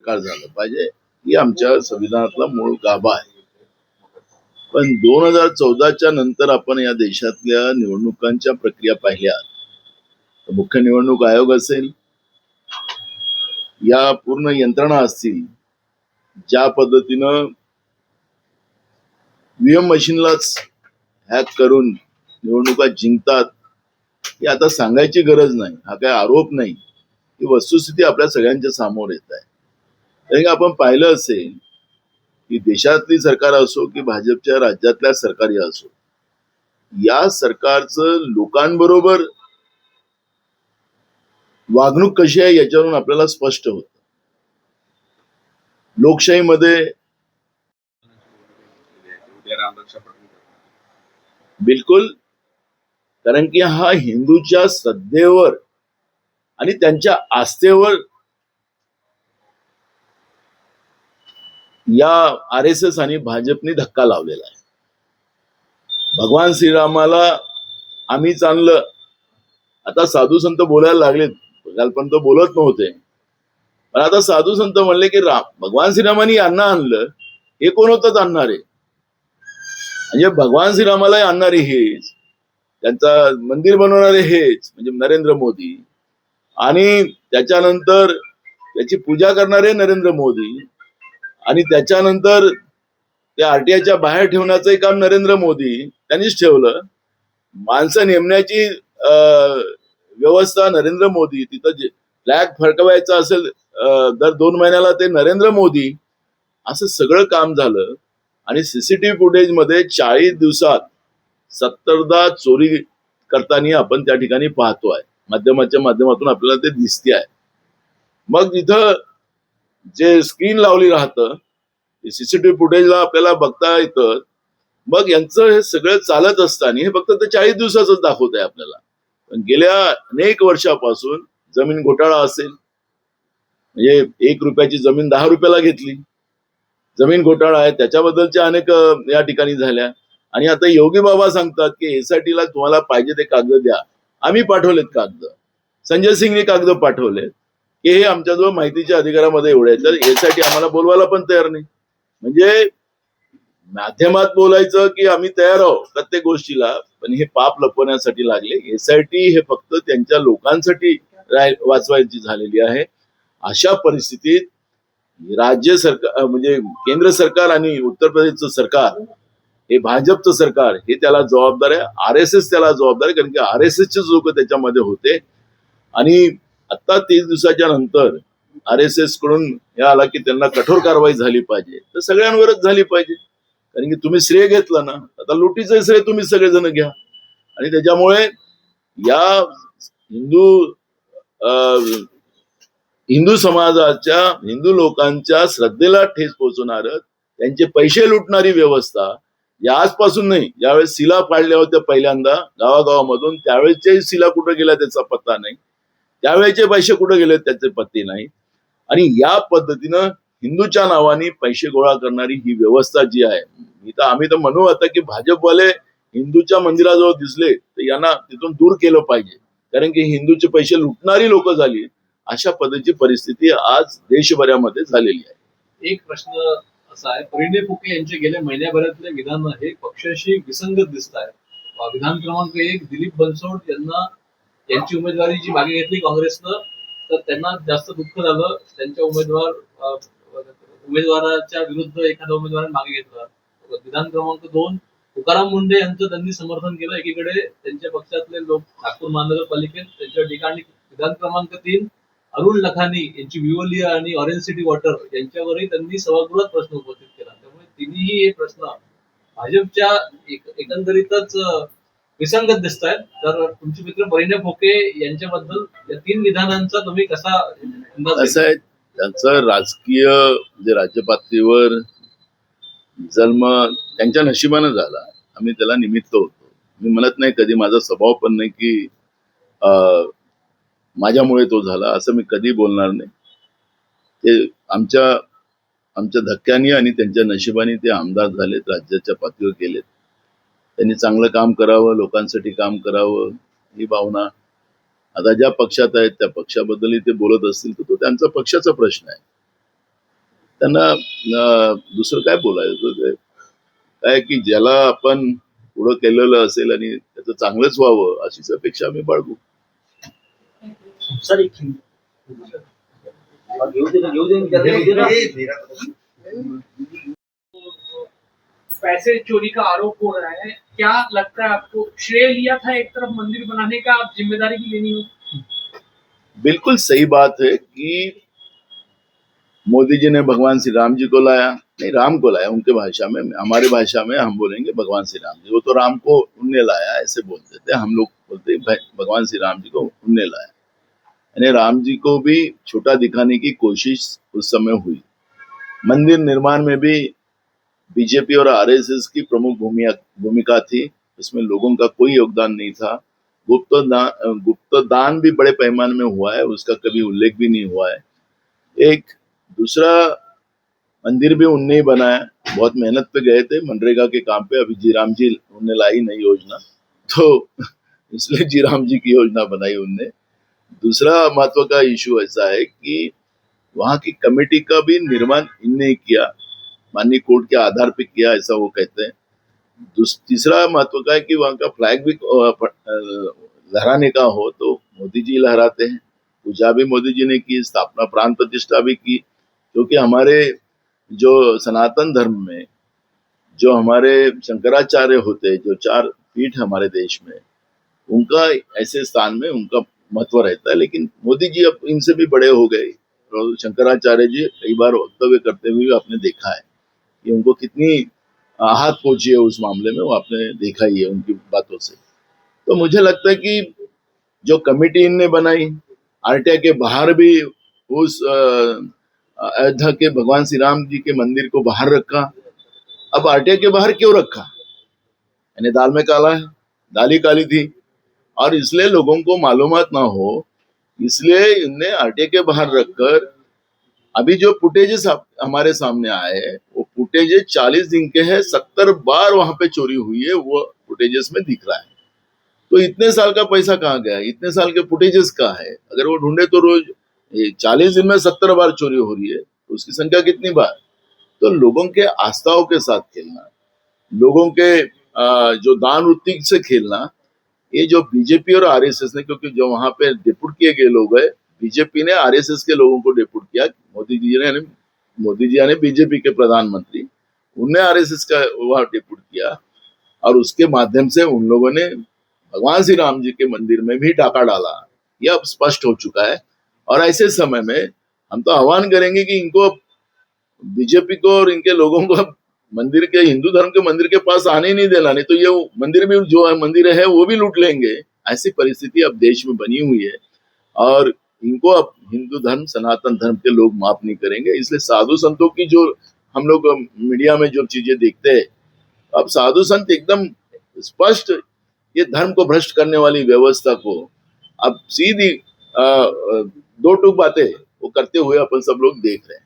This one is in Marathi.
सरकार झालं पाहिजे ही आमच्या संविधानातला मूळ गाभा आहे. पण 2014च्या नंतर आपण या देशातल्या निवडणुकांच्या प्रक्रिया पाहिल्या, मुख्य निवडणूक आयोग असेल, या पूर्ण यंत्रणा असतील, ज्या पद्धतीनं ईव्हीएम मशीनलाच हॅक करून निवडणुका जिंकतात, ही आता सांगायची गरज नाही. हा काय आरोप नाही, ही वस्तुस्थिती आपल्या सगळ्यांच्या समोर येत आहे. कारण की आपण पाहिलं असेल की देशातली सरकार असो की भाजपच्या राज्यातल्या सरकारी असो, या सरकारचं लोकांबरोबर वागणूक कशी आहे याच्यावरून आपल्याला स्पष्ट होतं. लोकशाहीमध्ये बिलकुल, कारण की हा हिंदूच्या श्रद्धेवर आणि त्यांच्या आस्थेवर या RSS आणि भाजपने धक्का लावलेला आहे. भगवान श्रीरामाला आम्हीच आणलं, आता साधू संत बोलायला लागलेत. कालपर्यंत बोलत नव्हते, पण आता साधू संत म्हणले की भगवान श्रीरामानी यांना आणलं, हे कोण होतं आणणारे? म्हणजे भगवान श्रीरामाला आणणारे हेच, त्यांचा मंदिर बनवणारे हेच म्हणजे नरेंद्र मोदी, आणि त्याच्यानंतर त्याची पूजा करणारे नरेंद्र मोदी, आणि त्याच्यानंतर ते RTIच्या बाहेर ठेवण्याचंही काम नरेंद्र मोदी त्यांनीच ठेवलं. माणसं नेमण्याची व्यवस्था नरेंद्र मोदी, तिथं फ्लॅग फडकवायचा असेल दर 2 महिन्याला ते नरेंद्र मोदी. असं सगळं काम झालं आणि CCTV फुटेज मध्ये 40 दिवसात 70दा चोरी करताना आपण त्या ठिकाणी पाहतोय. माध्यमाच्या माध्यमातून आपल्याला ते दिसते आहे. मग इथं जे स्क्रीन लावली राहतं, CCTV फुटेजला आपल्याला बघता येतं. मग यांचं हे सगळं चालत असताना हे फक्त 40 दिवसाच दाखवत आहे आपल्याला. पण गेल्या अनेक वर्षापासून जमीन घोटाळा असेल, म्हणजे 1 रुपयाची जमीन 10 रुपयाला घेतली, जमीन घोटाळा आहे, त्याच्याबद्दलच्या अनेक या ठिकाणी झाल्या. आणि आता योगी बाबा सांगतात की SITला तुम्हाला पाहिजे ते कागद द्या. आम्ही पाठवलेत कागद, संजय सिंगने कागद पाठवले की हे आमच्याजवळ माहितीच्या अधिकारामध्ये एवढे आहेत, तर SIT आम्हाला बोलवायला पण तयार नाही. म्हणजे माध्यमात बोलायचं की आम्ही तयार आहोत प्रत्येक गोष्टीला, पण हे पाप लपवण्यासाठी लागले. SIT हे फक्त त्यांच्या लोकांसाठी वाचवायची झालेली आहे. अशा परिस्थितीत राज्य सरकार म्हणजे केंद्र सरकार आणि उत्तर प्रदेशचं सरकार, हे भाजपचं सरकार, हे त्याला जबाबदार आहे. RSS त्याला जबाबदार आहे, कारण की RSSचे लोक त्याच्यामध्ये होते. आणि आता 30 दिवसाच्या नंतर RSS कडून हे आला की त्यांना कठोर कारवाई झाली पाहिजे, तर सगळ्यांवरच झाली पाहिजे. कारण की तुम्ही श्रेय घेतलं ना, आता लुटीचं श्रेय तुम्ही सगळेजण घ्या. आणि त्याच्यामुळे या हिंदू समाजाच्या, हिंदू लोकांच्या श्रद्धेला ठेच पोहोचवणार, त्यांचे पैसे लुटणारी व्यवस्था या आजपासून नाही, ज्यावेळेस शिला पाडल्या होत्या पहिल्यांदा गावागावामधून, त्यावेळेसचे शिला कुठे गेल्या त्याचा पत्ता नाही, त्यावेळेचे पैसे कुठे गेले त्याचे पत्ते नाही. आणि या पद्धतीनं हिंदूच्या नावाने पैसे गोळा करणारी ही व्यवस्था जी आहे, आम्ही तर म्हणू आता की भाजपवाले हिंदूच्या मंदिराजवळ दिसले तर यांना तिथून दूर केलं पाहिजे, कारण की हिंदूचे पैसे लुटणारी लोक झाली. अशा पद्धतीची परिस्थिती आज देशभरामध्ये झालेली आहे. एक प्रश्न असा आहे, परिणय फुके यांचे गेल्या महिन्याभरातले विधान हे पक्षाशी विसंगत दिसत आहे. विधान क्रमांक 1 दिलीप बनसोड यांची उमेदवारी जी मागे घेतली काँग्रेसनं, तर त्यांना जास्त दुःख झालं. त्यांच्या उमेदवाराच्या विरुद्ध एखादा उमेदवाराने मागे घेतला. विधान क्रमांक 2 तुकाराम मुंढे यांचं त्यांनी समर्थन केलं. एकीकडे त्यांच्या पक्षातले लोक नागपूर महानगरपालिकेत त्यांच्या ठिकाणी. विधान क्रमांक 3 अरुण लखानी यांची विवली आणि ऑरेंज सिटी वॉटर यांच्यावरही त्यांनी सभागृहात प्रश्न उपस्थित केला. त्यामुळे तिन्ही हे प्रश्न भाजपच्या एकंदरीतच विसंगत दिसत आहेत. तर तुमचे मित्र परिणय फुके यांच्याबद्दल या 3 विधानांचा तुम्ही कसा अंदाज? असं आहे, त्यांचं राजकीय जे राज्य पातळीवर जन्म त्यांच्या नशिबानं झाला. आम्ही त्याला निमित्त होतो. मी म्हणत नाही कधी, माझा स्वभाव पण नाही की माझ्यामुळे तो झाला, असं मी कधी बोलणार नाही. ते आमच्या धक्क्याने आणि त्यांच्या नशिबाने ते आमदार झालेत, राज्याच्या पातळीवर गेलेत. त्यांनी चांगलं काम करावं, लोकांसाठी काम करावं ही भावना. आता ज्या पक्षात आहेत त्या पक्षाबद्दलही ते बोलत असतील तर तो त्यांचा पक्षाचा प्रश्न आहे. त्यांना दुसरं काय बोलायचं ते काय की ज्याला आपण पुढं केलेलं असेल आणि त्याचं चांगलंच व्हावं अशीच अपेक्षा आम्ही बाळगू. सर एक पैसे चोरी का आरोप हो रहा है, क्या लगता है आपको श्रेय लिया था एक तरफ मंदिर बनाने का, अब जिम्मेदारी भी लेनी होगी? बिल्कुल सही बात है कि मोदी जी ने भगवान श्री राम जी को लाया, नहीं राम को लाया उनके भाषा में, हमारी भाषा में हम बोलेंगे भगवान श्री राम जी, वो तो राम को उनने लाया ऐसे बोलते थे, हम लोग बोलते हैं भगवान श्री राम जी को उनने लाया। यानी राम जी को भी छोटा दिखाने की कोशिश उस समय हुई। मंदिर निर्माण में भी बीजेपी और आरएसएस की प्रमुख भूमिका थी, उसमें लोगों का कोई योगदान नहीं था। गुप्त दान भी बड़े पैमाने में हुआ है, उसका कभी उल्लेख भी नहीं हुआ है। एक दूसरा मंदिर भी उनने ही बनाया, बहुत मेहनत पे गए थे मनरेगा के काम पे, अभी जीराम जी उनने लाई नई योजना, तो इसलिए जीराम जी की योजना बनाई उनने। दूसरा महत्व का इशू ऐसा है कि वहां की कमेटी का भी निर्माण इनने ही किया, माननीय कोर्ट के आधार पे किया ऐसा वो कहते हैं। तीसरा महत्व का है कि वहां का फ्लैग भी लहराने का हो तो मोदी जी लहराते हैं, पूजा भी मोदी जी ने की, स्थापना प्राण प्रतिष्ठा भी की, क्योंकि हमारे जो सनातन धर्म में जो हमारे शंकराचार्य होते हैं, जो 4 पीठ हमारे देश में, उनका ऐसे स्थान में उनका महत्व रहता है। लेकिन मोदी जी अब इनसे भी बड़े हो गए और शंकराचार्य जी कई बार वक्तव्य करते हुए आपने देखा है कि उनको कितनी आहत पहुंची है उस मामले में, वो आपने देखा ही है उनकी बातों से। तो मुझे लगता है कि जो कमेटी इनने बनाई, आरटीआई के बाहर भी उस अयोध्या के भगवान श्री राम जी के मंदिर को बाहर रखा। अब आरटीआई के बाहर क्यों रखा? यानी दाल में काला है, दाल ही काली थी, और इसलिए लोगों को मालूमात ना हो, इसलिए इनने आरटीआई के बाहर रखकर अभी जो फुटेजेस हमारे सामने आए हैं, वो फुटेजेस 40 दिन के हैं, 70 बार वहां पे चोरी हुई है, वो फुटेजेस में दिख रहा है। तो इतने साल का पैसा कहाँ गया? इतने साल के फुटेजेस कहाँ है? अगर वो ढूंढे तो रोज 40 दिन में 70 बार चोरी हो रही है, तो उसकी संख्या कितनी बार? तो लोगों के आस्थाओं के साथ खेलना, लोगों के जो दान वृत्ति से खेलना, ये जो बीजेपी और आरएसएस ने, क्योंकि जो वहां पे डिपुट किए गए लोग है, बीजेपी ने आरएसएस के लोगों को डिपुट किया, मोदी जी ने बीजेपी के प्रधानमंत्री, उनने आरएसएस का वहां डिपुट किया, और उसके माध्यम से उन लोगों ने भगवान श्री राम जी के मंदिर में भी डाका डाला। यह अब स्पष्ट हो चुका है, और ऐसे समय में हम तो आह्वान करेंगे कि इनको, बीजेपी को और इनके लोगों को मंदिर के, हिंदू धर्म के मंदिर के पास आने ही नहीं देना, नहीं तो ये मंदिर भी जो है मंदिर है वो भी लूट लेंगे। ऐसी परिस्थिति अब देश में बनी हुई है, और इनको अब हिंदू धर्म, सनातन धर्म के लोग माफ नहीं करेंगे। इसलिए साधु संतों की जो हम लोग मीडिया में जो चीजें देखते हैं, अब साधु संत एकदम स्पष्ट ये धर्म को भ्रष्ट करने वाली व्यवस्था को अब सीधी दो टूक बातें वो करते हुए अपन सब लोग देख रहे हैं।